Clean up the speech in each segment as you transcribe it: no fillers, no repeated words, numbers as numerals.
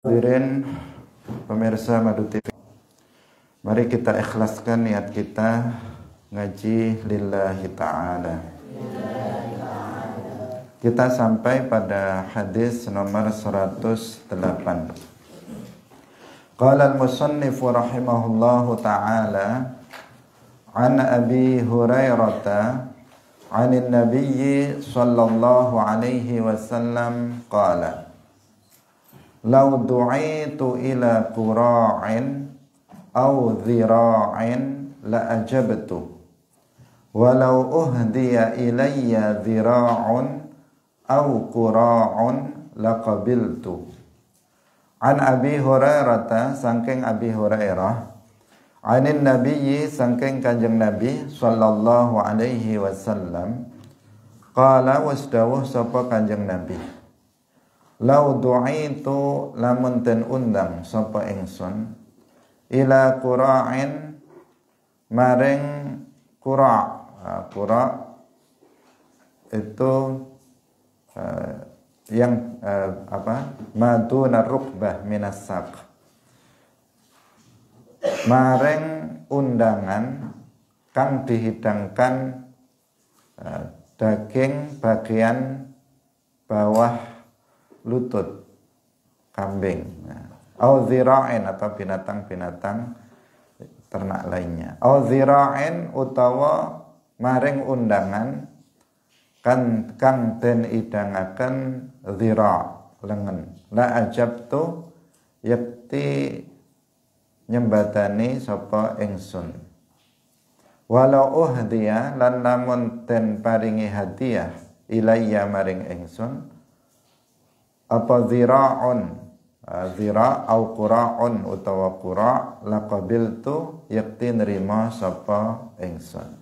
Hadirin pemirsa Madu TV, mari kita ikhlaskan niat kita ngaji lillahi ta'ala. Kita sampai pada hadis nomor 108. Qala al-musannifu rahimahullahu ta'ala an Abi Hurairah anin Nabiyyi sallallahu alaihi wasallam qala Lau du'itu ila qura'in aw dhira'in la ajabtu walau uhdiya ilayya dhira'un aw qura'un la qabiltu. An Abi Hurairah, saking Abi Hurairah, anin Nabiyyi, saking Kanjeng Nabi sallallahu alaihi wasallam, qala wasdawuh sapa Kanjeng Nabi, Lau du'itu lamun ten undang sapa ingsun ila qura'in maring qura'. Qura' itu yang maduna rukbah minas saq, maring undangan kang dihidangkan daging bagian bawah lutut kambing, au zira'in atau binatang-binatang ternak lainnya, au zira'in utawa maring undangan kan kang den idangaken zira' lengen, la ajabtu yakti nyembadani sapa ingsun, walau uhdiya lan lamun den paringi hadiah ilayya maring ingsun apa zira'un, zira' au qura'un utawa qura' laqabiltu yakti nerima sapa ingsun.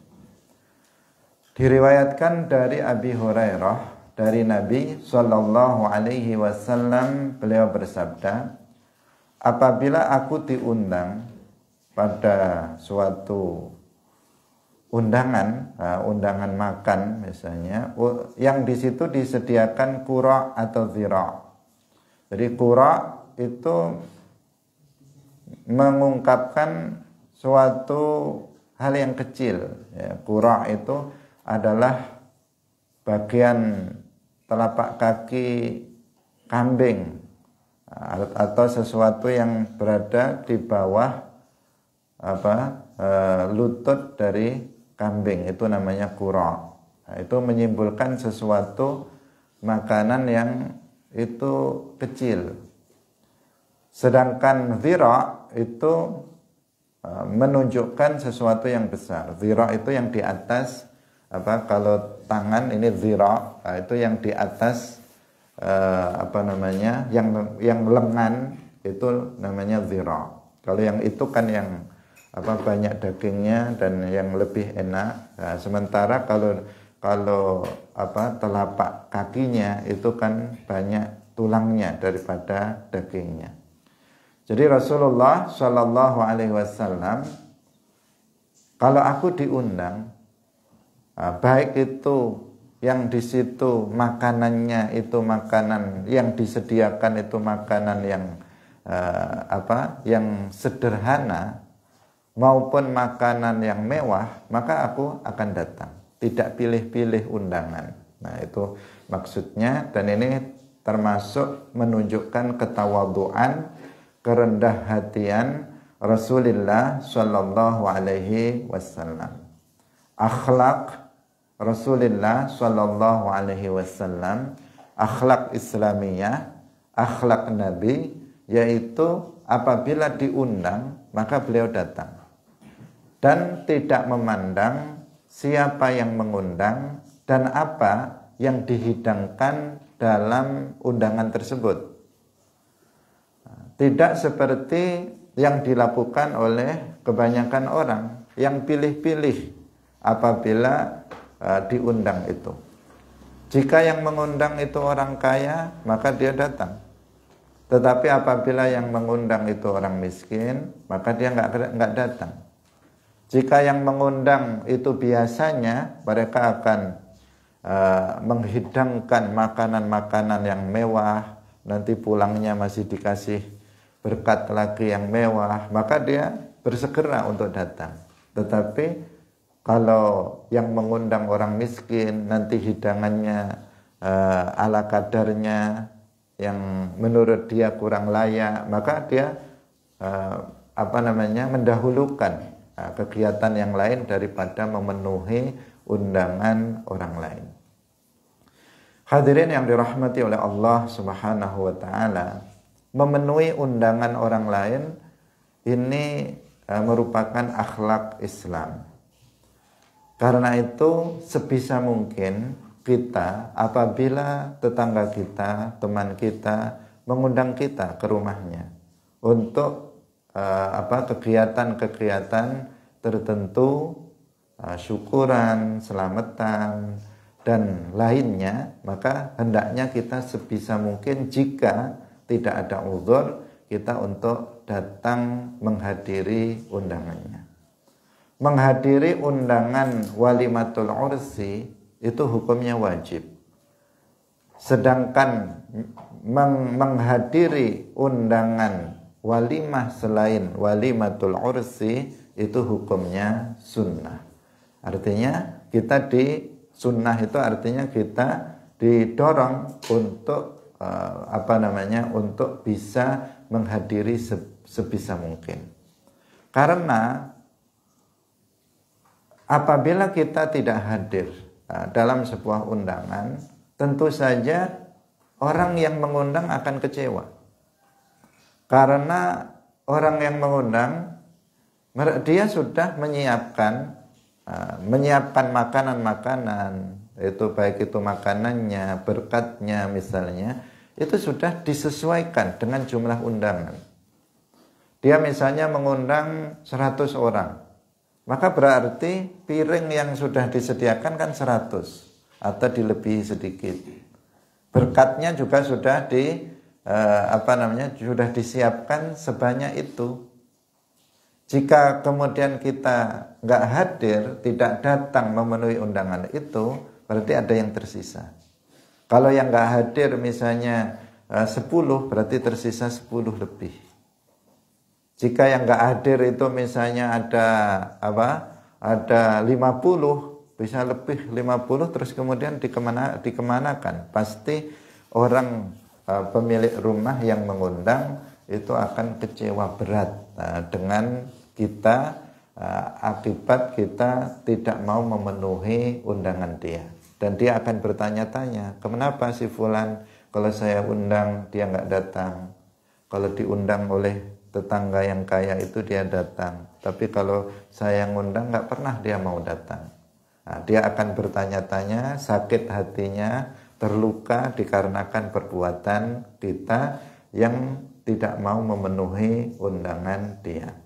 Diriwayatkan dari Abi Hurairah dari Nabi sallallahu alaihi wasallam, beliau bersabda, apabila aku diundang pada suatu undangan, undangan makan misalnya, yang di situ disediakan qura' atau zira'. Jadi qura' itu mengungkapkan suatu hal yang kecil. Ya, qura' itu adalah bagian telapak kaki kambing atau sesuatu yang berada di bawah lutut dari kambing, itu namanya qura'. Nah, itu menyimpulkan sesuatu makanan yang itu kecil. Sedangkan zira' itu menunjukkan sesuatu yang besar. Zira' itu yang di atas, kalau tangan ini zira', itu yang di atas yang lengan itu namanya zira'. Kalau yang itu kan yang banyak dagingnya dan yang lebih enak. Nah, sementara kalau telapak kakinya itu kan banyak tulangnya daripada dagingnya. Jadi Rasulullah Shallallahu Alaihi Wasallam, kalau aku diundang, baik itu yang di situ makanannya itu makanan yang disediakan itu makanan yang yang sederhana maupun makanan yang mewah, maka aku akan datang. Tidak pilih-pilih undangan. Nah, itu maksudnya, dan ini termasuk menunjukkan ketawaduan, kerendah hatian Rasulullah Shallallahu Alaihi Wasallam. Akhlak Rasulullah Shallallahu Alaihi Wasallam, akhlak Islamiyah, akhlak Nabi, yaitu apabila diundang maka beliau datang dan tidak memandang siapa yang mengundang dan apa yang dihidangkan dalam undangan tersebut. Tidak seperti yang dilakukan oleh kebanyakan orang yang pilih-pilih apabila diundang itu. Jika yang mengundang itu orang kaya, maka dia datang. Tetapi apabila yang mengundang itu orang miskin, maka dia nggak datang. Jika yang mengundang itu biasanya mereka akan menghidangkan makanan-makanan yang mewah, nanti pulangnya masih dikasih berkat lagi yang mewah, maka dia bersegera untuk datang. Tetapi kalau yang mengundang orang miskin, nanti hidangannya ala kadarnya yang menurut dia kurang layak, maka dia mendahulukan kegiatan yang lain daripada memenuhi undangan orang lain. Hadirin yang dirahmati oleh Allah Subhanahu wa taala, memenuhi undangan orang lain ini merupakan akhlak Islam. Karena itu sebisa mungkin kita, apabila tetangga kita, teman kita mengundang kita ke rumahnya untuk kegiatan-kegiatan tertentu, syukuran, selamatan dan lainnya, maka hendaknya kita sebisa mungkin, jika tidak ada uzur, kita untuk datang menghadiri undangannya. Menghadiri undangan walimatul ursi itu hukumnya wajib. Sedangkan menghadiri undangan walimah selain walimatul ursi itu hukumnya sunnah. Artinya kita sunnah itu artinya kita didorong untuk untuk bisa menghadiri sebisa mungkin. Karena apabila kita tidak hadir dalam sebuah undangan, tentu saja orang yang mengundang akan kecewa. Karena orang yang mengundang, dia sudah menyiapkan makanan-makanan, itu baik itu makanannya, berkatnya misalnya, itu sudah disesuaikan dengan jumlah undangan. Dia misalnya mengundang 100 orang, maka berarti piring yang sudah disediakan kan 100 atau dilebihi sedikit. Berkatnya juga sudah sudah disiapkan sebanyak itu. Jika kemudian kita nggak hadir, tidak datang memenuhi undangan itu, berarti ada yang tersisa. Kalau yang nggak hadir misalnya 10, berarti tersisa 10 lebih. Jika yang nggak hadir itu misalnya ada 50, bisa lebih 50, terus kemudian dikemanakan? Pasti orang pemilik rumah yang mengundang itu akan kecewa berat dengan kita akibat kita tidak mau memenuhi undangan dia. Dan dia akan bertanya-tanya, kenapa si fulan kalau saya undang dia nggak datang? Kalau diundang oleh tetangga yang kaya itu dia datang, tapi kalau saya ngundang nggak pernah dia mau datang. Nah, dia akan bertanya-tanya, sakit hatinya, terluka dikarenakan perbuatan kita yang tidak mau memenuhi undangan dia.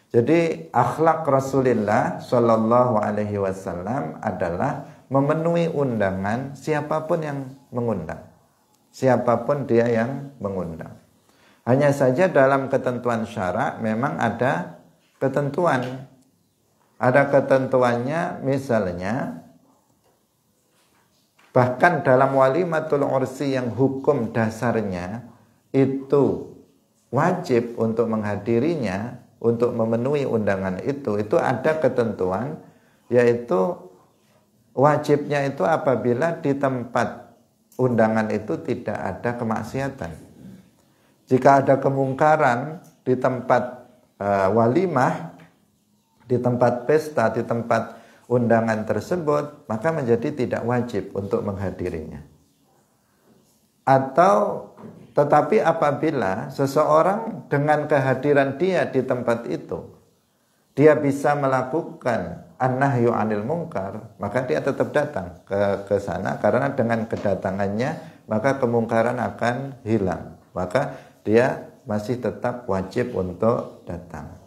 Jadi akhlak Rasulullah Shallallahu Alaihi Wasallam adalah memenuhi undangan siapapun yang mengundang, siapapun dia yang mengundang. Hanya saja dalam ketentuan syarak memang ada ketentuan. Ada ketentuannya, misalnya bahkan dalam walimatul ursi yang hukum dasarnya itu wajib untuk menghadirinya, untuk memenuhi undangan itu ada ketentuan, yaitu wajibnya itu apabila di tempat undangan itu tidak ada kemaksiatan. Jika ada kemungkaran di tempat walimah, di tempat pesta, di tempat undangan tersebut, maka menjadi tidak wajib untuk menghadirinya. Atau tetapi apabila seseorang dengan kehadiran dia di tempat itu, dia bisa melakukan an-nahyu 'anil munkar, maka dia tetap datang ke sana, karena dengan kedatangannya maka kemungkaran akan hilang. Maka dia masih tetap wajib untuk datang.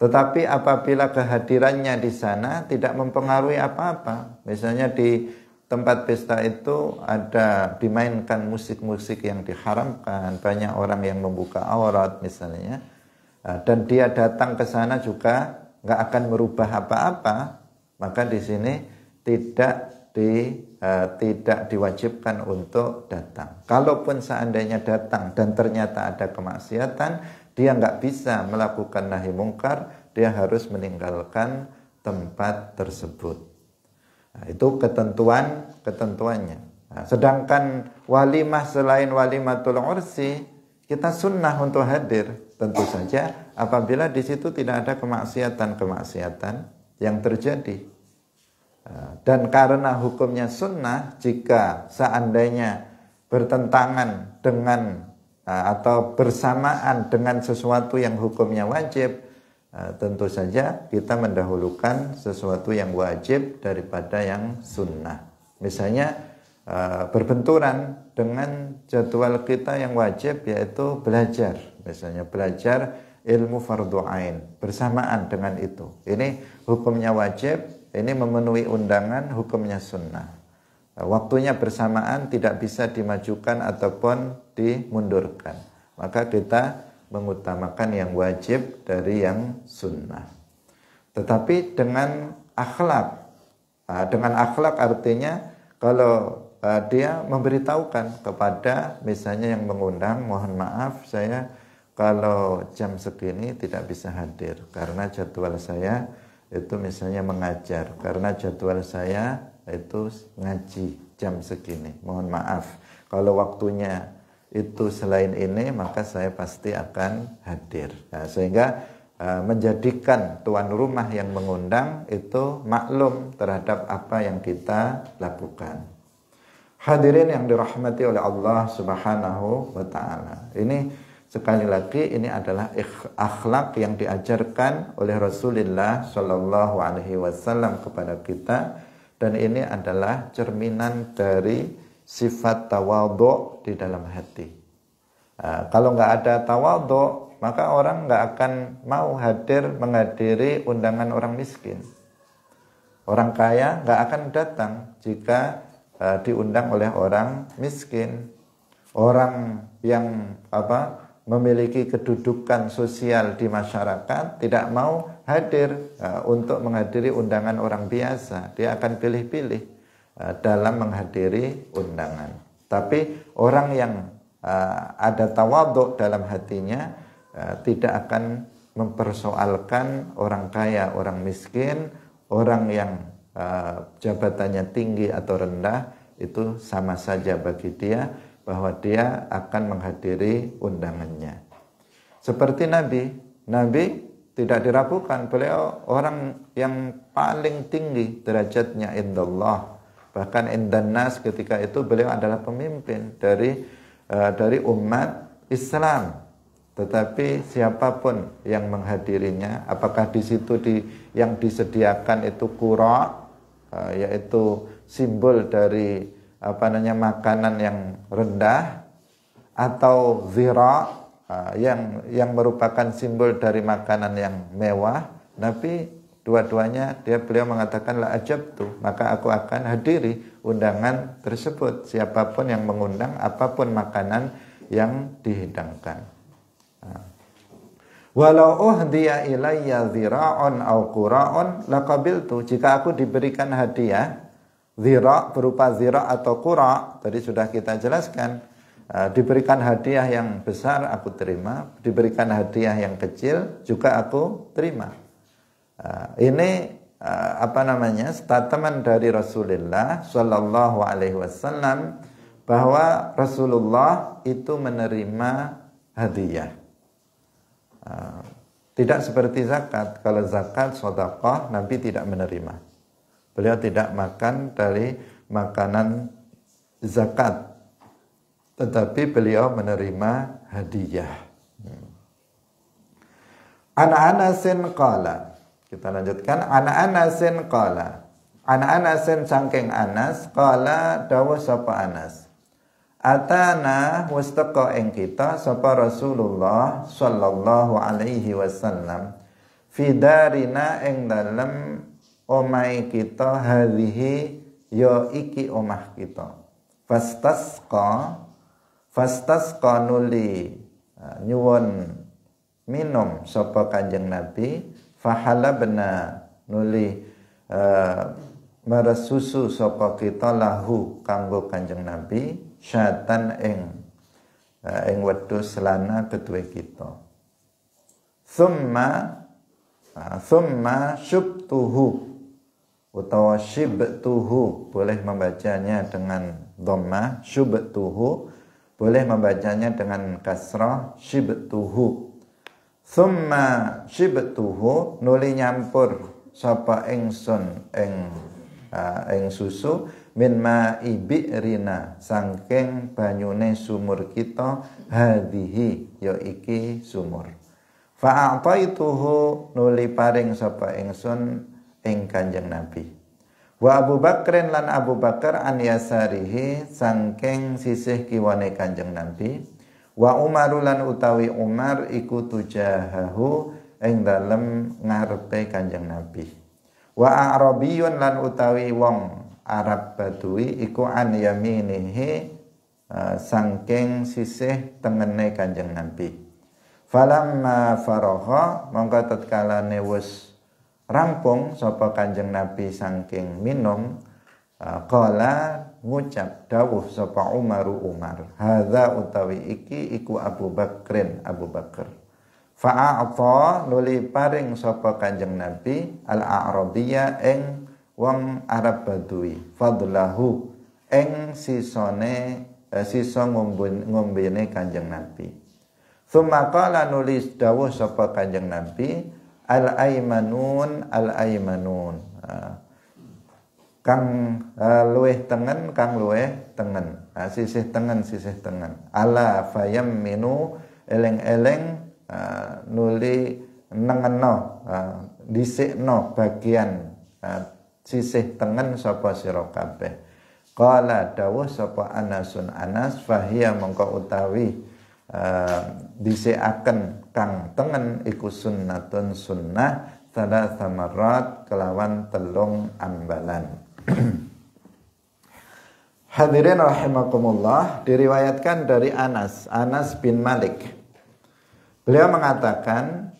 Tetapi apabila kehadirannya di sana tidak mempengaruhi apa-apa, misalnya di tempat pesta itu ada dimainkan musik-musik yang diharamkan, banyak orang yang membuka aurat misalnya, dan dia datang ke sana juga nggak akan merubah apa-apa, maka di sini tidak tidak diwajibkan untuk datang. Kalaupun seandainya datang dan ternyata ada kemaksiatan, dia nggak bisa melakukan nahi mungkar, dia harus meninggalkan tempat tersebut. Nah, itu ketentuannya. Nah, sedangkan walimah selain walimatul ursi, kita sunnah untuk hadir. Tentu saja apabila di situ tidak ada kemaksiatan yang terjadi. Dan karena hukumnya sunnah, jika seandainya bertentangan dengan atau bersamaan dengan sesuatu yang hukumnya wajib, tentu saja kita mendahulukan sesuatu yang wajib daripada yang sunnah. Misalnya berbenturan dengan jadwal kita yang wajib, yaitu belajar. Misalnya belajar ilmu fardhu ain bersamaan dengan itu. Ini hukumnya wajib, ini memenuhi undangan, hukumnya sunnah. Waktunya bersamaan, tidak bisa dimajukan ataupun dimundurkan. Maka kita mengutamakan yang wajib dari yang sunnah. Tetapi dengan akhlak. Dengan akhlak artinya kalau dia memberitahukan kepada misalnya yang mengundang, mohon maaf saya kalau jam segini tidak bisa hadir karena jadwal saya itu misalnya mengajar, karena jadwal saya itu ngaji jam segini, mohon maaf kalau waktunya itu selain ini maka saya pasti akan hadir. Nah, sehingga menjadikan tuan rumah yang mengundang itu maklum terhadap apa yang kita lakukan. Hadirin yang dirahmati oleh Allah Subhanahu wa taala. Ini sekali lagi ini adalah akhlak yang diajarkan oleh Rasulullah Shallallahu alaihi wasallam kepada kita, dan ini adalah cerminan dari sifat tawadhu di dalam hati. Kalau nggak ada tawadhu, maka orang nggak akan mau menghadiri undangan orang miskin. Orang kaya nggak akan datang jika diundang oleh orang miskin. Orang yang memiliki kedudukan sosial di masyarakat tidak mau hadir untuk menghadiri undangan orang biasa. Dia akan pilih-pilih dalam menghadiri undangan. Tapi orang yang ada tawadhu dalam hatinya tidak akan mempersoalkan orang kaya, orang miskin, orang yang jabatannya tinggi atau rendah, itu sama saja bagi dia bahwa dia akan menghadiri undangannya. Seperti Nabi tidak diragukan, beliau orang yang paling tinggi derajatnya indallah. Bahkan indannas ketika itu beliau adalah pemimpin dari umat Islam. Tetapi siapapun yang menghadirinya, apakah di situ yang disediakan itu qura, yaitu simbol dari makanan yang rendah, atau zira yang merupakan simbol dari makanan yang mewah, Nabi dua-duanya beliau mengatakan la ajabtu, maka aku akan hadiri undangan tersebut, siapapun yang mengundang, apapun makanan yang dihidangkan. Walau uhdiya ilayya zira'un au qura'un laqabiltu, jika aku diberikan hadiah zira' berupa zira' atau qura', tadi sudah kita jelaskan, diberikan hadiah yang besar aku terima, diberikan hadiah yang kecil juga aku terima. Ini statement dari Rasulullah Shallallahu alaihi wasallam bahwa Rasulullah itu menerima hadiah. Tidak seperti zakat. Kalau zakat, sedekah, Nabi tidak menerima. Beliau tidak makan dari makanan zakat, tetapi beliau menerima hadiah. Anasin qala. Kita lanjutkan. Anasin qala. Anasin saking Anas qala dawuh sapa Anas. Atana wastaka ing kita sapa Rasulullah sallallahu alaihi wasallam fi darina ing dalem omai kita hadhihi ya iki omah kita. Fastasqa nuli nyuwun minum sapa Kanjeng Nabi, fahalabna nuli meresusu sapa kita lahu kanggo Kanjeng Nabi syatan ing wedhus lana kedue kita. Thumma syubtuhu utawa syibtuhu, boleh membacanya dengan dhammah, syubtuhu boleh membacanya dengan kasrah, syibtuhu. Thumma syibtuhu, nuli nyampur sapa ingsun ing susu min ma'i bi'rina, saking banyune sumur kita, hadhihi ya iki sumur. Fa'ataituhu, nuli paring sapa ingsun ing Kanjeng Nabi. Wa Abu Bakrin lan Abu Bakar an yasarihi, saking sisih kiwane Kanjeng Nabi. Wa Umarulan utawi Umar iku tujahahu, ing dalem ngarepe Kanjeng Nabi. Wa Arabiyun lan utawi wong Arab Badui iku an yaminihi, saking sisih tengene Kanjeng Nabi. Falamma faraha, mongko tatkalane wis rampung sapa Kanjeng Nabi saking minum, qala ngucap dawuh sapa Umar, hadza utawi iki iku Abu Bakrin, Abu Bakar. Fa'ata, nuli paring sapa Kanjeng Nabi al-A'rabiyya ing wong Arab Badui, fadlahu ing sisone sisa ngombene Kanjeng Nabi. Tsumma qala, nulis dawuh sapa Kanjeng Nabi, al-aymanun kang luweh tengen, kang luweh tengen, sisih tengen. Ala fayamminu, eleng-eleng nuli nengeno, dhisikno bagian sisih tengen sapa sira kabeh. Qala dawuh sapa Anasun, Anas, fahiya mongko utawi dhisikaken kang tengen iku sunnatun sunnah, salatsa marrat kelawan telung ambalan. Hadirin rahimakumullah, diriwayatkan dari Anas bin Malik. Beliau mengatakan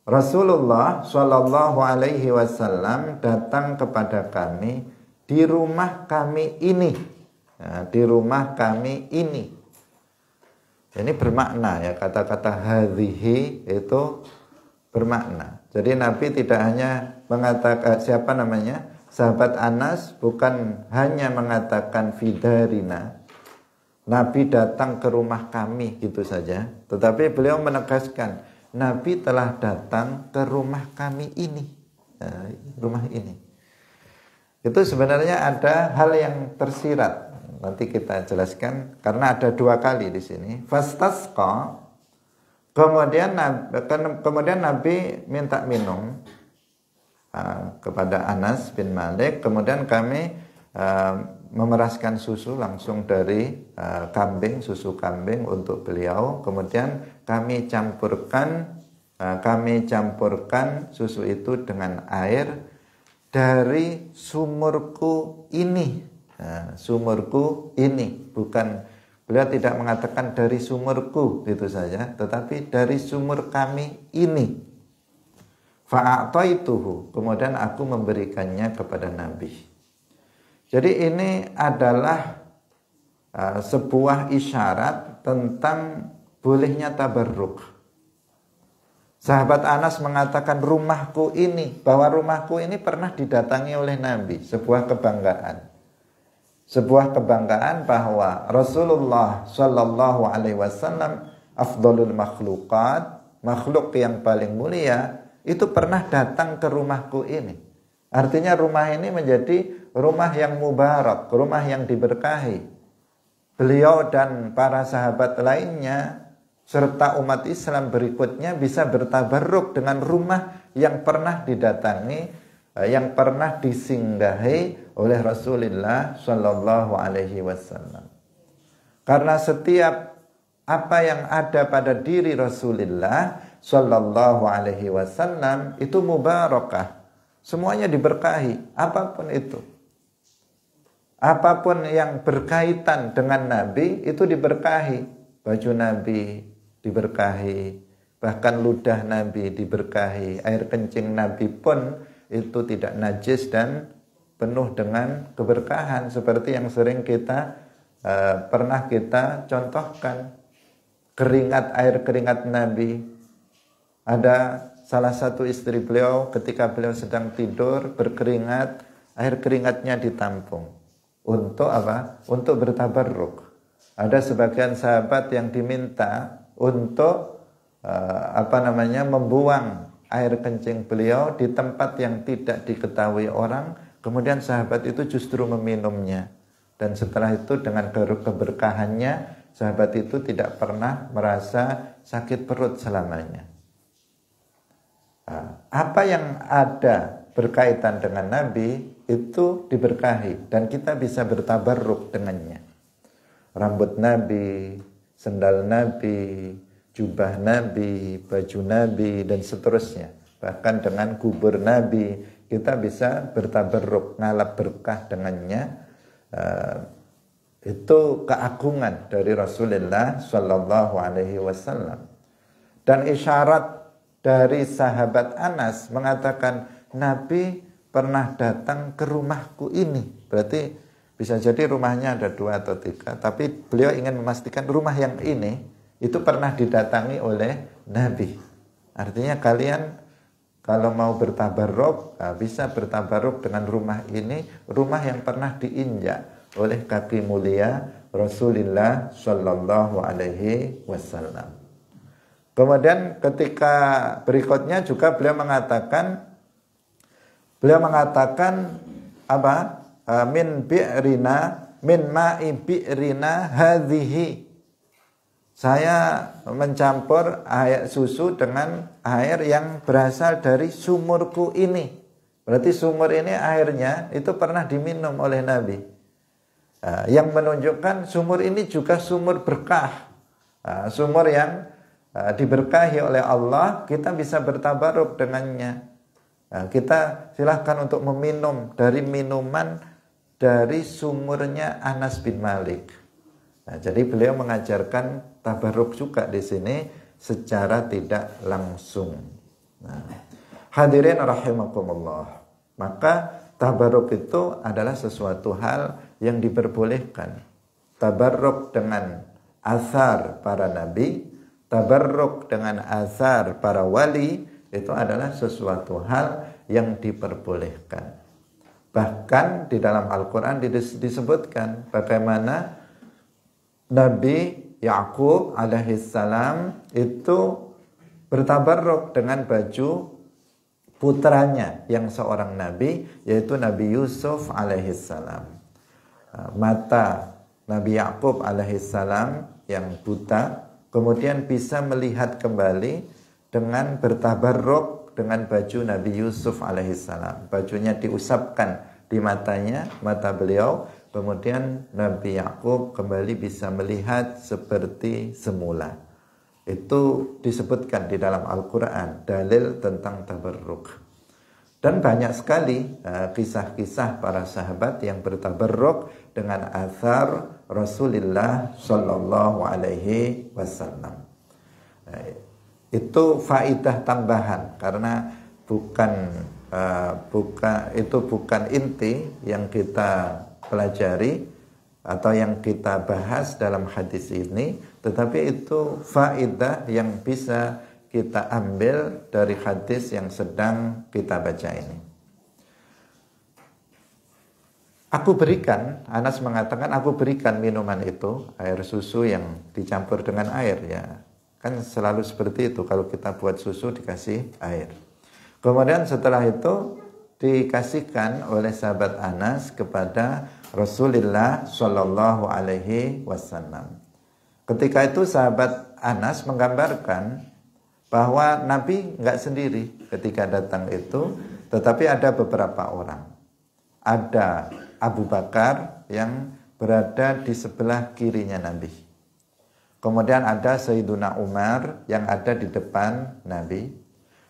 Rasulullah Shallallahu Alaihi Wasallam datang kepada kami di rumah kami ini, di rumah kami ini. Ini bermakna ya, kata-kata hadhihi itu bermakna. Jadi Nabi tidak hanya mengatakan sahabat Anas bukan hanya mengatakan fidarina, Nabi datang ke rumah kami gitu saja, tetapi beliau menegaskan Nabi telah datang ke rumah kami ini, rumah ini. Itu sebenarnya ada hal yang tersirat, nanti kita jelaskan karena ada dua kali di sini. Fastasqa, kemudian Nabi minta minum kepada Anas bin Malik, kemudian kami memeraskan susu langsung dari susu kambing untuk beliau, kemudian kami campurkan susu itu dengan air dari sumurku ini. Sumurku ini, bukan, beliau tidak mengatakan dari sumurku gitu saja, tetapi dari sumur kami ini. Fa'ataituhu, kemudian aku memberikannya kepada Nabi. Jadi ini adalah sebuah isyarat tentang bolehnya tabarruk. Sahabat Anas mengatakan rumahku ini, bahwa rumahku ini pernah didatangi oleh Nabi, sebuah kebanggaan. Sebuah kebanggaan bahwa Rasulullah Shallallahu Alaihi Wasallam afdalul makhluqat, makhluk yang paling mulia, itu pernah datang ke rumahku ini. Artinya rumah ini menjadi rumah yang mubarak, rumah yang diberkahi. Beliau dan para sahabat lainnya serta umat Islam berikutnya bisa bertabarruk dengan rumah yang pernah didatangi, yang pernah disinggahi oleh Rasulullah Shallallahu Alaihi Wasallam. Karena setiap apa yang ada pada diri Rasulullah Shallallahu Alaihi Wasallam itu mubarakah. Semuanya diberkahi, apapun itu. Apapun yang berkaitan dengan Nabi itu diberkahi. Baju Nabi diberkahi, bahkan ludah Nabi diberkahi, air kencing Nabi pun itu tidak najis dan penuh dengan keberkahan seperti yang sering kita pernah kita contohkan. Air keringat Nabi. Ada salah satu istri beliau ketika beliau sedang tidur berkeringat, air keringatnya ditampung. Untuk apa? Untuk bertabarruk. Ada sebagian sahabat yang diminta untuk membuang air kencing beliau di tempat yang tidak diketahui orang, kemudian sahabat itu justru meminumnya. Dan setelah itu dengan keberkahannya, sahabat itu tidak pernah merasa sakit perut selamanya. Apa yang ada berkaitan dengan Nabi itu diberkahi dan kita bisa bertabarruk dengannya. Rambut Nabi, sendal Nabi, jubah Nabi, baju Nabi, dan seterusnya. Bahkan dengan kubur Nabi kita bisa bertabarruk, ngalap berkah dengannya. Itu keagungan dari Rasulullah Shallallahu Alaihi Wasallam. Dan isyarat dari sahabat Anas mengatakan Nabi pernah datang ke rumahku ini. Berarti bisa jadi rumahnya ada 2 atau 3, tapi beliau ingin memastikan rumah yang ini itu pernah didatangi oleh Nabi. Artinya kalian kalau mau bertabarruk, bisa bertabarruk dengan rumah ini, rumah yang pernah diinjak oleh kaki mulia Rasulullah Shallallahu Alaihi Wasallam. Kemudian ketika berikutnya juga beliau mengatakan apa? Min ma'i bi'rina hadhihi. Saya mencampur air susu dengan air yang berasal dari sumurku ini. Berarti sumur ini airnya itu pernah diminum oleh Nabi. Yang menunjukkan sumur ini juga sumur berkah. Sumur yang diberkahi oleh Allah, kita bisa bertabaruk dengannya. Kita silahkan untuk meminum dari minuman dari sumurnya Anas bin Malik. Jadi beliau mengajarkan tabaruk juga di sini secara tidak langsung. Hadirin rahimakumullah. Maka tabaruk itu adalah sesuatu hal yang diperbolehkan. Tabarruk dengan asar para nabi, tabarruk dengan asar para wali, itu adalah sesuatu hal yang diperbolehkan. Bahkan di dalam Al-Quran disebutkan bagaimana Nabi Yakub alaihissalam itu bertabarruk dengan baju putranya yang seorang nabi, yaitu Nabi Yusuf alaihissalam. Mata Nabi Yakub alaihissalam yang buta kemudian bisa melihat kembali dengan bertabarruk dengan baju Nabi Yusuf alaihissalam. Bajunya diusapkan di matanya, mata beliau, kemudian Nabi Yakub kembali bisa melihat seperti semula. Itu disebutkan di dalam Al-Quran, dalil tentang tabarruk. Dan banyak sekali kisah-kisah para sahabat yang bertabarruk dengan athar Rasulullah Shallallahu Alaihi Wasallam. Itu faidah tambahan karena itu bukan inti yang kita pelajari atau yang kita bahas dalam hadis ini, tetapi itu faidah yang bisa kita ambil dari hadis yang sedang kita baca ini. Anas mengatakan, aku berikan minuman itu, air susu yang dicampur dengan air, ya. Kan selalu seperti itu, kalau kita buat susu dikasih air. Kemudian setelah itu dikasihkan oleh sahabat Anas kepada Rasulullah Shallallahu Alaihi Wasallam. Ketika itu sahabat Anas menggambarkan bahwa Nabi nggak sendiri ketika datang itu, tetapi ada beberapa orang. Ada Abu Bakar yang berada di sebelah kirinya Nabi. Kemudian ada Sayyiduna Umar yang ada di depan Nabi.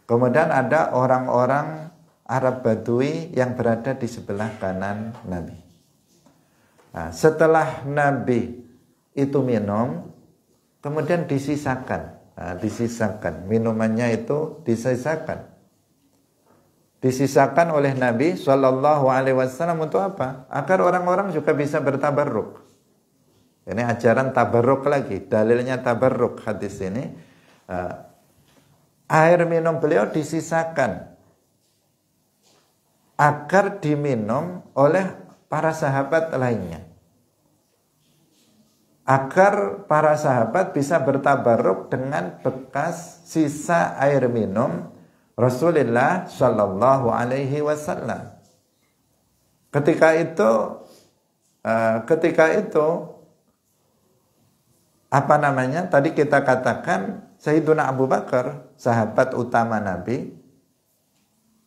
Kemudian ada orang-orang Arab Badui yang berada di sebelah kanan Nabi. Nah, setelah Nabi itu minum, kemudian disisakan minumannya itu disisakan. disisakan oleh Nabi Shallallahu Alaihi Wasallam untuk apa? Agar orang-orang juga bisa bertabarruk. Ini ajaran tabarruk lagi, dalilnya tabarruk hadis ini. Air minum beliau disisakan agar diminum oleh para sahabat lainnya. Agar para sahabat bisa bertabarruk dengan bekas sisa air minum Rasulullah Shallallahu Alaihi Wasallam. Ketika itu apa namanya? Tadi kita katakan Sayyiduna Abu Bakar, sahabat utama Nabi,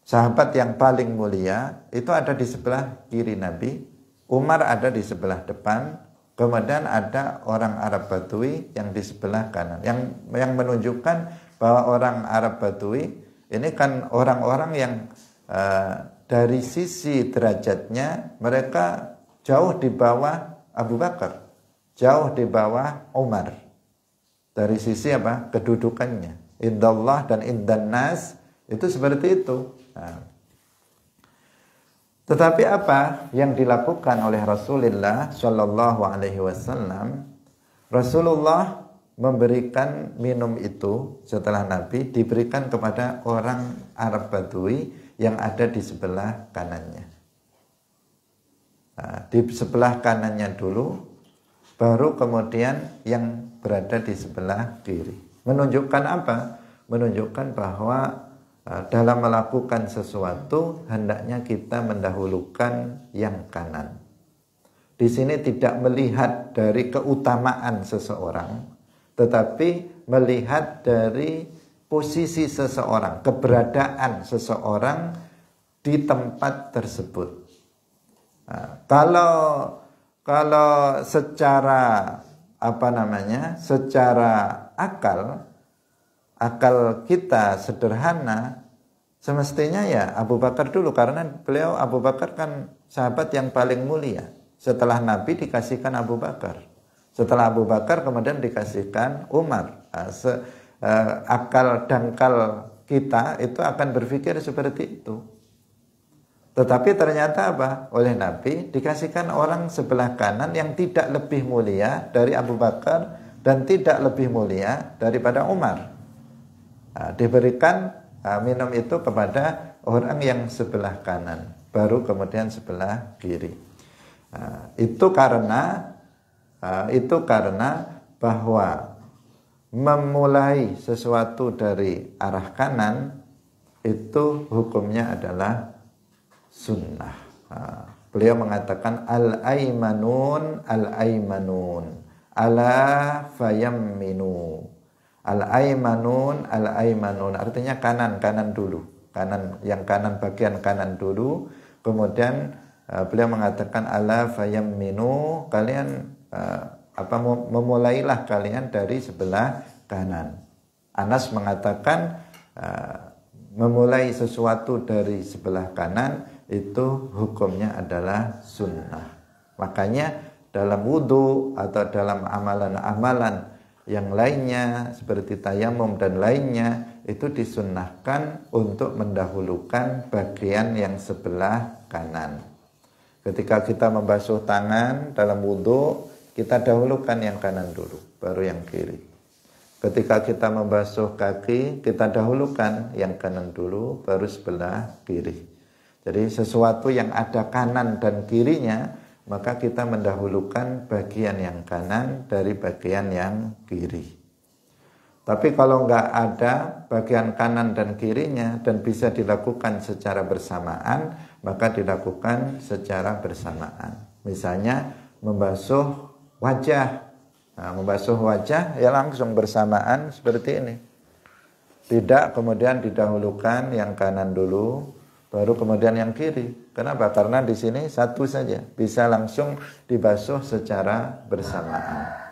sahabat yang paling mulia, itu ada di sebelah kiri Nabi. Umar ada di sebelah depan. Kemudian ada orang Arab Badui yang di sebelah kanan. Yang menunjukkan bahwa orang Arab Badui ini kan orang-orang yang dari sisi derajatnya mereka jauh di bawah Abu Bakar, jauh di bawah Umar. Dari sisi apa? Kedudukannya. Indallah dan indan nas itu seperti itu. Nah, tetapi apa yang dilakukan oleh Rasulullah Shallallahu Alaihi Wasallam? Rasulullah memberikan minum itu setelah Nabi diberikan kepada orang Arab Badui yang ada di sebelah kanannya. Nah, di sebelah kanannya dulu, baru kemudian yang berada di sebelah kiri. Menunjukkan apa? Menunjukkan bahwa dalam melakukan sesuatu hendaknya kita mendahulukan yang kanan. Di sini tidak melihat dari keutamaan seseorang, tetapi melihat dari posisi seseorang, keberadaan seseorang di tempat tersebut. Nah, kalau secara secara akal kita sederhana, semestinya ya Abu Bakar dulu, karena beliau Abu Bakar kan sahabat yang paling mulia. Setelah Nabi dikasihkan Abu Bakar. Setelah Abu Bakar kemudian dikasihkan Umar. Akal dangkal kita itu akan berpikir seperti itu. Tetapi ternyata apa? Oleh Nabi dikasihkan orang sebelah kanan yang tidak lebih mulia dari Abu Bakar dan tidak lebih mulia daripada Umar. Diberikan minum itu kepada orang yang sebelah kanan, baru kemudian sebelah kiri. Itu karena bahwa memulai sesuatu dari arah kanan itu hukumnya adalah sunnah. Beliau mengatakan al-aimanun ala fayamminu. Al-aimanun artinya kanan dulu. Yang kanan bagian kanan dulu. Kemudian beliau mengatakan ala fayamminu, kalian memulailah kalian dari sebelah kanan. Anas mengatakan memulai sesuatu dari sebelah kanan itu hukumnya adalah sunnah. Makanya dalam wudu atau dalam amalan-amalan yang lainnya seperti tayamum dan lainnya itu disunnahkan untuk mendahulukan bagian yang sebelah kanan. Ketika kita membasuh tangan dalam wudu, kita dahulukan yang kanan dulu, baru yang kiri. Ketika kita membasuh kaki, kita dahulukan yang kanan dulu, baru sebelah kiri. Jadi sesuatu yang ada kanan dan kirinya, maka kita mendahulukan bagian yang kanan dari bagian yang kiri. Tapi kalau nggak ada bagian kanan dan kirinya dan bisa dilakukan secara bersamaan, maka dilakukan secara bersamaan. Misalnya membasuh wajah. Nah, membasuh wajah ya langsung bersamaan seperti ini. Tidak kemudian didahulukan yang kanan dulu, baru kemudian yang kiri. Kenapa? Karena di sini satu saja, bisa langsung dibasuh secara bersamaan.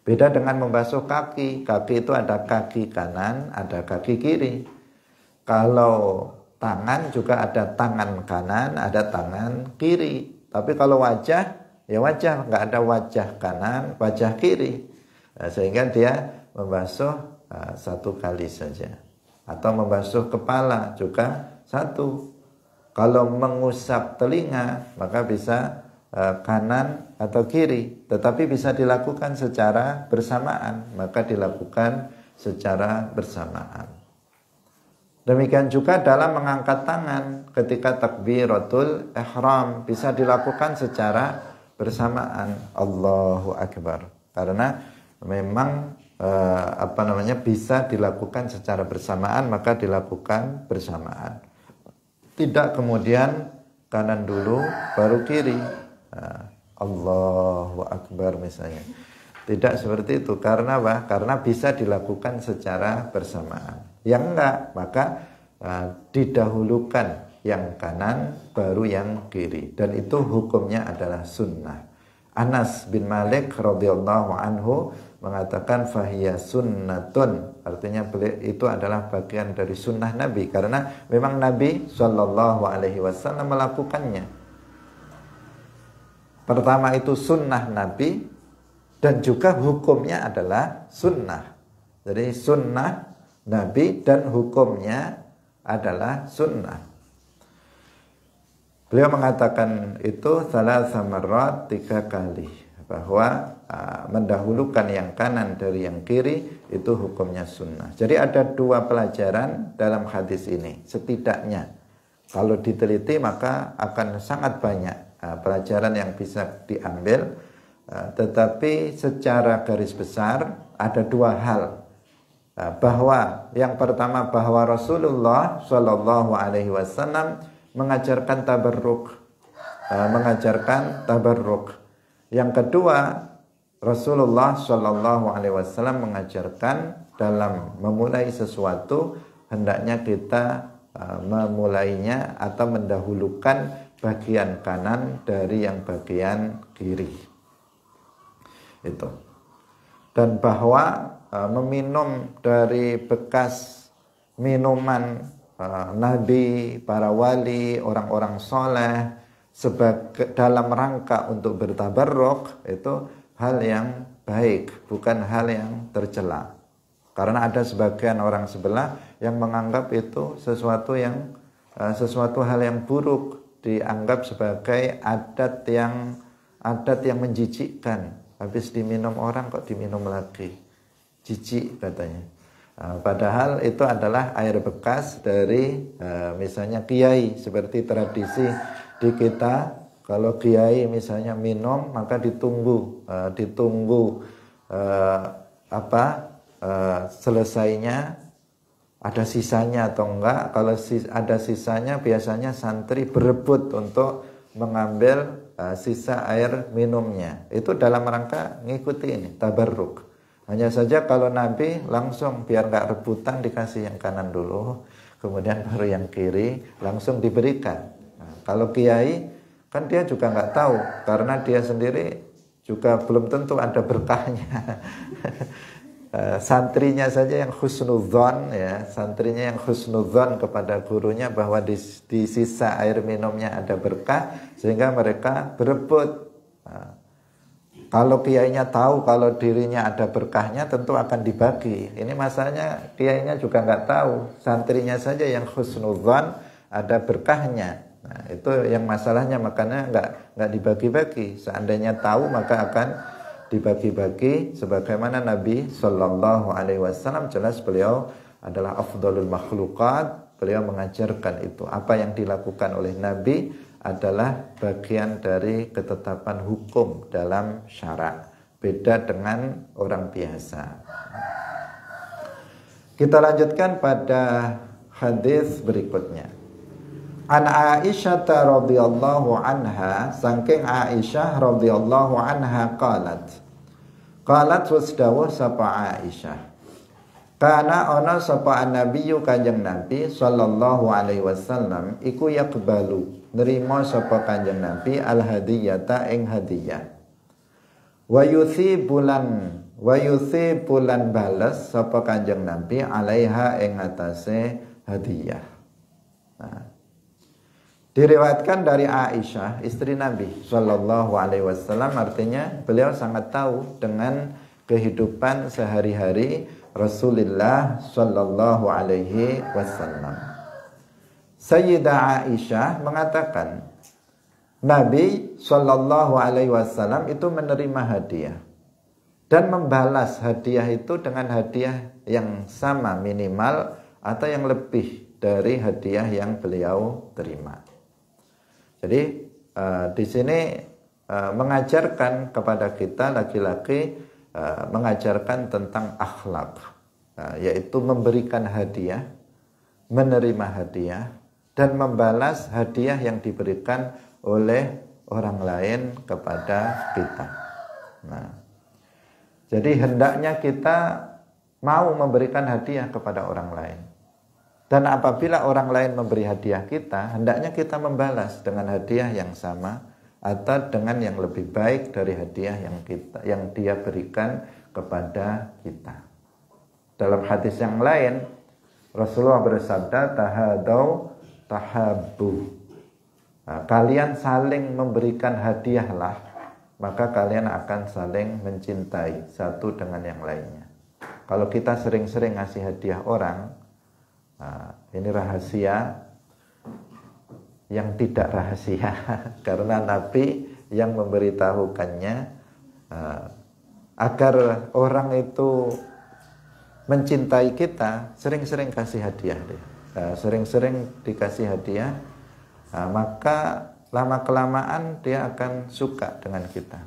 Beda dengan membasuh kaki. Kaki itu ada kaki kanan, ada kaki kiri. Kalau tangan juga ada tangan kanan, ada tangan kiri. Tapi kalau wajah, ya wajah, nggak ada wajah kanan, wajah kiri. Nah, sehingga dia membasuh satu kali saja. atau membasuh kepala juga satu. Kalau mengusap telinga maka bisa kanan atau kiri, tetapi bisa dilakukan secara bersamaan, maka dilakukan secara bersamaan. Demikian juga dalam mengangkat tangan ketika takbiratul ihram bisa dilakukan secara bersamaan, Allahu Akbar, karena memang bisa dilakukan secara bersamaan, maka dilakukan bersamaan. Tidak kemudian kanan dulu baru kiri, Allahu Akbar misalnya. Tidak seperti itu. Karena apa? Karena bisa dilakukan secara bersamaan. Yang enggak, maka didahulukan yang kanan baru yang kiri. Dan itu hukumnya adalah sunnah. Anas bin Malik radhiyallahu anhu mengatakan fahiya sunnatun, artinya itu adalah bagian dari sunnah Nabi, karena memang Nabi Shallallahu Alaihi Wasallam melakukannya. Pertama itu sunnah Nabi, dan juga hukumnya adalah sunnah. Jadi sunnah Nabi dan hukumnya adalah sunnah. Beliau mengatakan itu salasa marrat, 3 kali, bahwa mendahulukan yang kanan dari yang kiri itu hukumnya sunnah. Jadi ada 2 pelajaran dalam hadis ini setidaknya. Kalau diteliti maka akan sangat banyak pelajaran yang bisa diambil. Tetapi secara garis besar ada 2 hal. Bahwa yang pertama, bahwa Rasulullah Shallallahu Alaihi Wasallam mengajarkan tabarruk. Yang kedua, Rasulullah Shallallahu Alaihi Wasallam mengajarkan dalam memulai sesuatu hendaknya kita memulainya atau mendahulukan bagian kanan dari yang bagian kiri. Itu. Dan bahwa meminum dari bekas minuman Nabi, para wali, orang-orang soleh dalam rangka untuk bertabarruk itu hal yang baik, bukan hal yang tercela. Karena ada sebagian orang sebelah yang menganggap itu sesuatu hal yang buruk, dianggap sebagai adat yang menjijikkan. Habis diminum orang kok diminum lagi, jijik katanya. Padahal itu adalah air bekas dari misalnya kiai, seperti tradisi di kita. Kalau kiai misalnya minum maka ditunggu selesainya, ada sisanya atau enggak. Kalau ada sisanya biasanya santri berebut untuk mengambil sisa air minumnya. Itu dalam rangka ngikuti ini tabarruk. Hanya saja kalau Nabi langsung biar nggak rebutan dikasih yang kanan dulu, kemudian baru yang kiri langsung diberikan. Nah, kalau kiai kan dia juga nggak tahu, karena dia sendiri juga belum tentu ada berkahnya. Santrinya saja yang husnudzon, ya, santrinya yang husnudzon kepada gurunya bahwa di sisa air minumnya ada berkah, sehingga mereka berebut. Nah, kalau kiainya tahu kalau dirinya ada berkahnya tentu akan dibagi. Ini masalahnya kiainya juga nggak tahu, santrinya saja yang husnudzon ada berkahnya. Nah, itu yang masalahnya, makanya nggak dibagi-bagi. Seandainya tahu maka akan dibagi-bagi, sebagaimana Nabi Shallallahu Alaihi Wasallam jelas beliau adalah afdalul makhluqat. Beliau mengajarkan itu. Apa yang dilakukan oleh Nabi adalah bagian dari ketetapan hukum dalam syarak. Beda dengan orang biasa. Kita lanjutkan pada hadis berikutnya. An Aisyah radhiyallahu anha, saking Aisyah radhiyallahu anha qalat wasdawuh sapa Aisyah. Karena ana sapa nabiyyu kanjeng Nabi sallallahu alaihi wasallam iku yaqbalu nerima sapa kanjeng Nabi al hadiyata ing hadiyah. Wa yuthi bulan balas sapa kanjeng Nabi alaiha ing atase hadiyah. Nah, diriwayatkan dari Aisyah, istri Nabi sallallahu alaihi wasallam, artinya beliau sangat tahu dengan kehidupan sehari-hari Rasulullah sallallahu alaihi wasallam. Sayyidah Aisyah mengatakan Nabi sallallahu alaihi wasallam itu menerima hadiah dan membalas hadiah itu dengan hadiah yang sama minimal atau yang lebih dari hadiah yang beliau terima. Jadi di sini mengajarkan kepada kita laki-laki, mengajarkan tentang akhlak, yaitu memberikan hadiah, menerima hadiah, dan membalas hadiah yang diberikan oleh orang lain kepada kita. Nah, jadi hendaknya kita mau memberikan hadiah kepada orang lain. Dan apabila orang lain memberi hadiah kita, hendaknya kita membalas dengan hadiah yang sama atau dengan yang lebih baik dari hadiah yang dia berikan kepada kita. Dalam hadis yang lain, Rasulullah bersabda, tahadau tahabbu. Nah, kalian saling memberikan hadiahlah, maka kalian akan saling mencintai satu dengan yang lainnya. Kalau kita sering-sering ngasih hadiah orang, ini rahasia yang tidak rahasia karena Nabi yang memberitahukannya agar orang itu mencintai kita, sering-sering kasih hadiah deh. Sering-sering dikasih hadiah, maka lama-kelamaan dia akan suka dengan kita.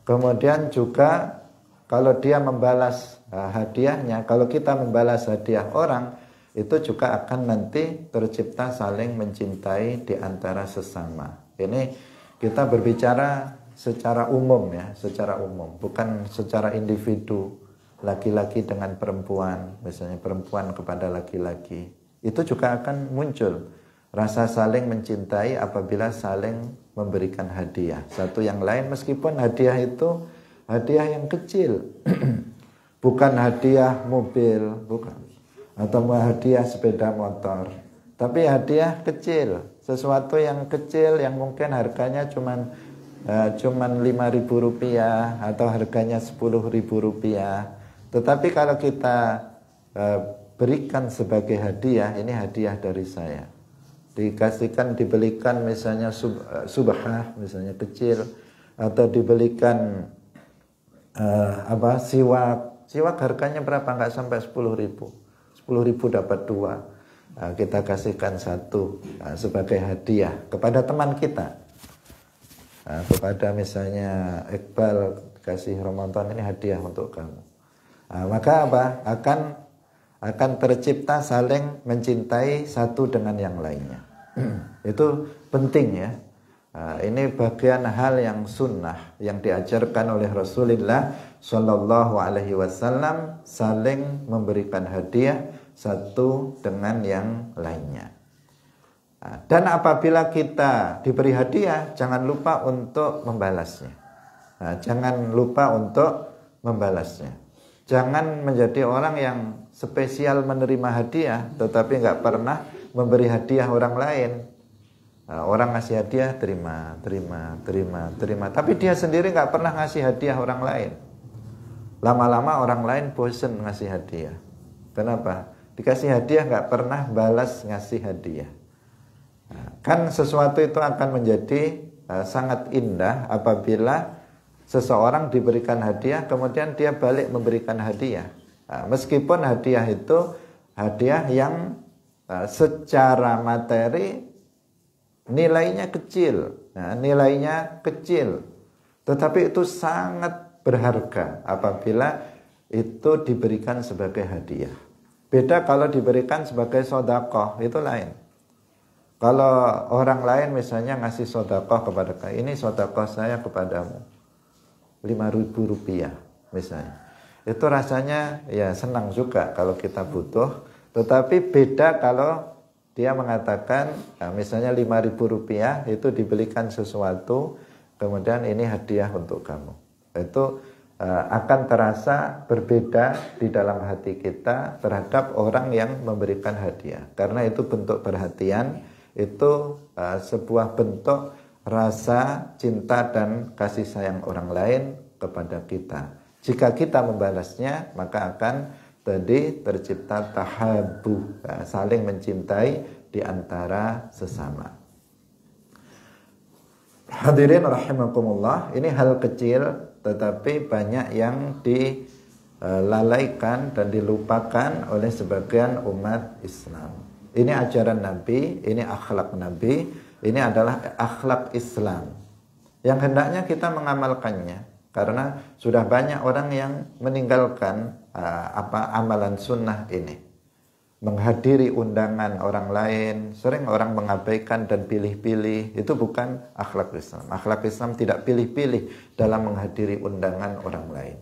Kemudian juga kalau dia membalas hadiahnya, kalau kita membalas hadiah orang, itu juga akan nanti tercipta saling mencintai di antara sesama. Ini kita berbicara secara umum ya, secara umum, bukan secara individu, laki-laki dengan perempuan, misalnya perempuan kepada laki-laki. Itu juga akan muncul rasa saling mencintai apabila saling memberikan hadiah satu yang lain, meskipun hadiah itu hadiah yang kecil. Bukan hadiah mobil, bukan, atau hadiah sepeda motor, tapi hadiah kecil, sesuatu yang kecil yang mungkin harganya cuman Rp5.000 atau harganya Rp10.000. Tetapi kalau kita berikan sebagai hadiah, ini hadiah dari saya, dikasihkan, dibelikan misalnya subhah misalnya kecil, atau dibelikan siwak harganya berapa, nggak sampai 10.000 dapat 2, kita kasihkan 1 sebagai hadiah kepada teman kita. Kepada misalnya Iqbal, kasih Ramadan, ini hadiah untuk kamu. Maka akan tercipta saling mencintai satu dengan yang lainnya. Itu penting ya. Ini bagian hal yang sunnah yang diajarkan oleh Rasulullah Shallallahu Alaihi Wasallam, saling memberikan hadiah satu dengan yang lainnya. Dan apabila kita diberi hadiah, jangan lupa untuk membalasnya. Jangan lupa untuk membalasnya. Jangan menjadi orang yang spesial menerima hadiah, tetapi nggak pernah memberi hadiah orang lain. Orang ngasih hadiah, terima. Tapi dia sendiri nggak pernah ngasih hadiah orang lain. Lama-lama orang lain bosen ngasih hadiah. Kenapa? Dikasih hadiah nggak pernah balas ngasih hadiah. Kan sesuatu itu akan menjadi sangat indah apabila seseorang diberikan hadiah, kemudian dia balik memberikan hadiah. Meskipun hadiah itu hadiah yang secara materi nilainya kecil, tetapi itu sangat berharga apabila itu diberikan sebagai hadiah. Beda kalau diberikan sebagai sedekah, itu lain. Kalau orang lain misalnya ngasih sedekah kepada kamu, ini sedekah saya kepadamu, Rp5.000 misalnya, itu rasanya ya senang juga kalau kita butuh. Tetapi beda kalau dia mengatakan misalnya Rp5.000 itu dibelikan sesuatu, kemudian ini hadiah untuk kamu. Itu akan terasa berbeda di dalam hati kita terhadap orang yang memberikan hadiah. Karena itu bentuk perhatian, itu sebuah bentuk rasa cinta dan kasih sayang orang lain kepada kita. Jika kita membalasnya, maka akan tercipta tahabbu, saling mencintai di antara sesama. Hadirin rahimakumullah, ini hal kecil tetapi banyak yang dilalaikan dan dilupakan oleh sebagian umat Islam. Ini ajaran Nabi, ini akhlak Nabi, ini adalah akhlak Islam yang hendaknya kita mengamalkannya. Karena sudah banyak orang yang meninggalkan amalan sunnah ini, menghadiri undangan orang lain. Sering orang mengabaikan dan pilih-pilih. Itu bukan akhlak Islam. Akhlak Islam tidak pilih-pilih dalam menghadiri undangan orang lain.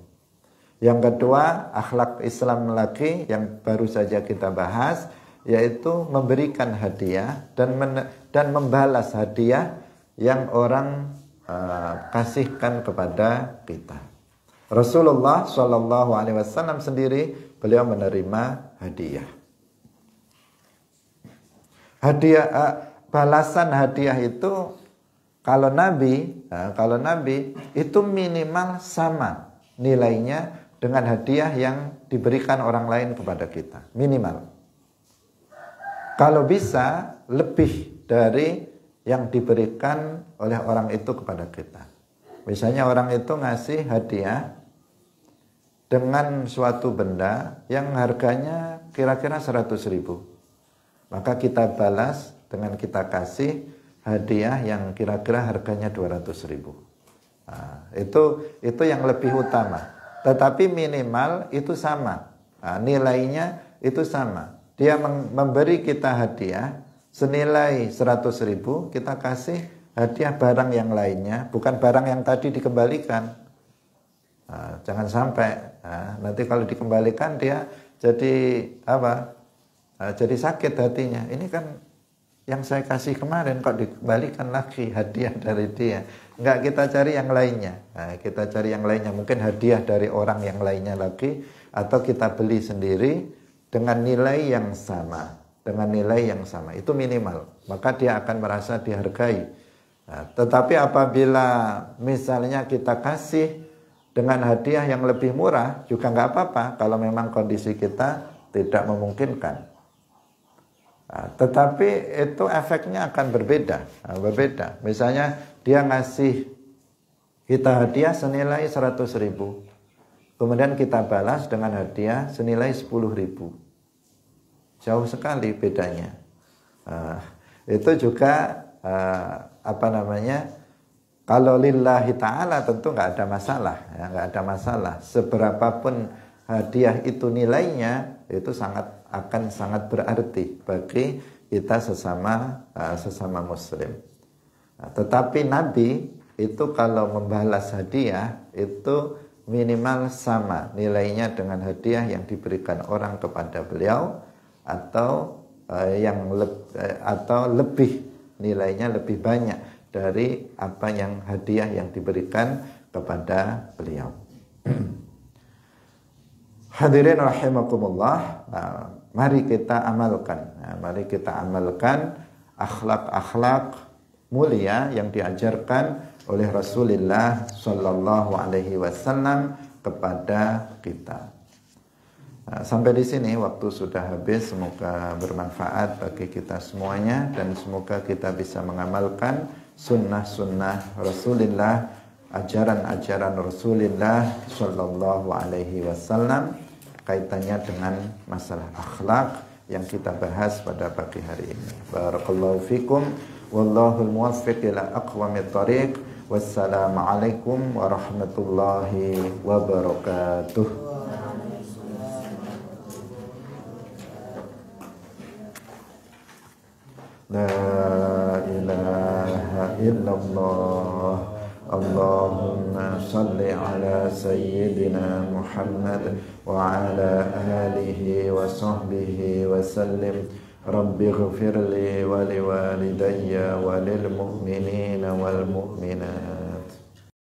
Yang kedua, akhlak Islam lagi yang baru saja kita bahas, yaitu memberikan hadiah dan membalas hadiah yang orang kasihkan kepada kita. Rasulullah Shallallahu Alaihi Wasallam sendiri, beliau menerima hadiah. Balasan hadiah itu kalau Nabi itu minimal sama nilainya dengan hadiah yang diberikan orang lain kepada kita, minimal. Kalau bisa lebih dari yang diberikan oleh orang itu kepada kita. Misalnya orang itu ngasih hadiah dengan suatu benda yang harganya kira-kira 100.000. Maka kita balas dengan kita kasih hadiah yang kira-kira harganya 200.000. Nah, itu yang lebih utama. Tetapi minimal itu sama. Nah, nilainya itu sama. Dia memberi kita hadiah senilai 100.000, kita kasih hadiah barang yang lainnya, bukan barang yang tadi dikembalikan. Nah, jangan sampai nanti kalau dikembalikan dia jadi jadi sakit hatinya. Ini kan yang saya kasih kemarin kok dikembalikan lagi hadiah dari dia. Enggak, kita cari yang lainnya. Kita cari yang lainnya, mungkin hadiah dari orang yang lainnya lagi, atau kita beli sendiri dengan nilai yang sama. Dengan nilai yang sama, itu minimal, maka dia akan merasa dihargai. Nah, tetapi apabila misalnya kita kasih dengan hadiah yang lebih murah, juga nggak apa-apa kalau memang kondisi kita tidak memungkinkan. Nah, tetapi itu efeknya akan berbeda. Misalnya dia ngasih kita hadiah senilai 100.000, kemudian kita balas dengan hadiah senilai 10.000. Jauh sekali bedanya. Itu juga kalau lillahi ta'ala tentu nggak ada masalah, ya, nggak ada masalah. Seberapapun hadiah itu nilainya, itu akan sangat berarti bagi kita sesama muslim. Nah, tetapi Nabi itu kalau membalas hadiah itu minimal sama nilainya dengan hadiah yang diberikan orang kepada beliau, atau lebih nilainya lebih banyak dari apa yang hadiah yang diberikan kepada beliau. Hadirin rahimakumullah, mari kita amalkan akhlak-akhlak mulia yang diajarkan oleh Rasulullah Shallallahu Alaihi Wasallam kepada kita. Sampai di sini waktu sudah habis. Semoga bermanfaat bagi kita semuanya dan semoga kita bisa mengamalkan sunnah-sunnah Rasulullah, ajaran-ajaran Rasulullah Shallallahu Alaihi Wasallam kaitannya dengan masalah akhlak yang kita bahas pada pagi hari ini. Barakallahu fikum, wallahul muwaffiq ila aqwamit thariq. Wassalamualaikum warahmatullahi wabarakatuh. La ilaha illallah. Allahumma salli ala sayyidina Muhammad wa ala alihi wa sahbihi wa sallim. Rabbi ghfirli wa liwalidayya wa lil mu'minina wal mu'minat.